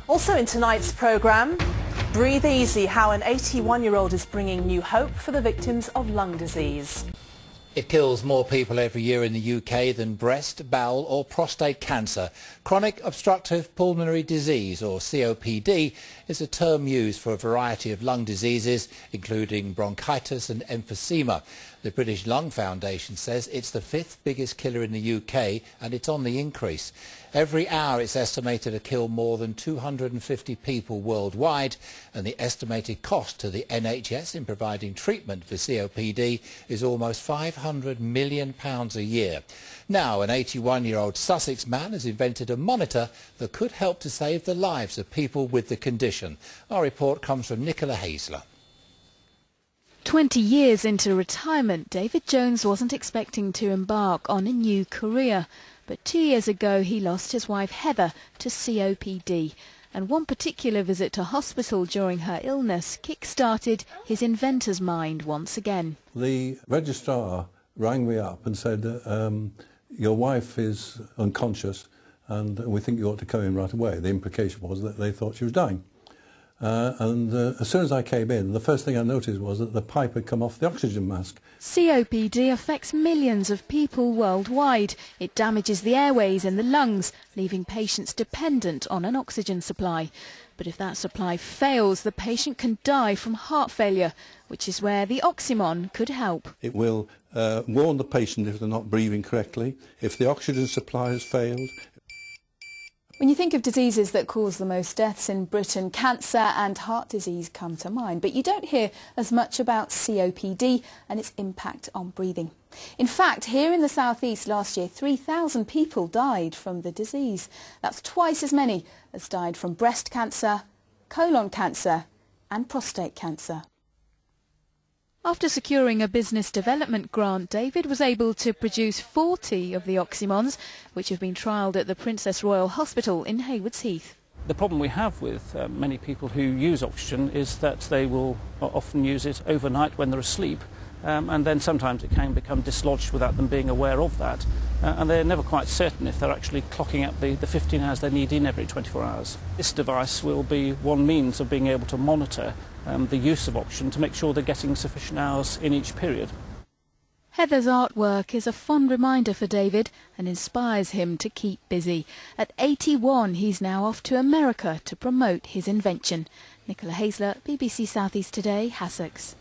Also in tonight's programme, Breathe Easy, how an 81-year-old is bringing new hope for the victims of lung disease. It kills more people every year in the UK than breast, bowel or prostate cancer. Chronic obstructive pulmonary disease, or COPD, is a term used for a variety of lung diseases, including bronchitis and emphysema. The British Lung Foundation says it's the fifth biggest killer in the UK and it's on the increase. Every hour it's estimated to kill more than 250 people worldwide, and the estimated cost to the NHS in providing treatment for COPD is almost £500 million a year. Now, an 81-year-old Sussex man has invented a monitor that could help to save the lives of people with the condition. Our report comes from Nicola Hazler. 20 years into retirement, David Jones wasn't expecting to embark on a new career. But 2 years ago he lost his wife Heather to COPD. And one particular visit to hospital during her illness kick-started his inventor's mind once again. The registrar rang me up and said, your wife is unconscious and we think you ought to come in right away. The implication was that they thought she was dying. As soon as I came in, the first thing I noticed was that the pipe had come off the oxygen mask. COPD affects millions of people worldwide. It damages the airways and the lungs, leaving patients dependent on an oxygen supply. But if that supply fails, the patient can die from heart failure, which is where the Oxymon could help. It will warn the patient if they're not breathing correctly, if the oxygen supply has failed. When you think of diseases that cause the most deaths in Britain, cancer and heart disease come to mind, but you don't hear as much about COPD and its impact on breathing. In fact, here in the southeast last year, 3,000 people died from the disease. That's twice as many as died from breast cancer, colon cancer and prostate cancer. After securing a business development grant, David was able to produce 40 of the Oxymons, which have been trialled at the Princess Royal Hospital in Haywards Heath. The problem we have with many people who use oxygen is that they will often use it overnight when they're asleep, and then sometimes it can become dislodged without them being aware of that, and they're never quite certain if they're actually clocking up the 15 hours they need in every 24 hours. This device will be one means of being able to monitor the use of oxygen to make sure they're getting sufficient hours in each period. Heather's artwork is a fond reminder for David and inspires him to keep busy. At 81, he's now off to America to promote his invention. Nicola Hazler, BBC South East Today, Hassocks.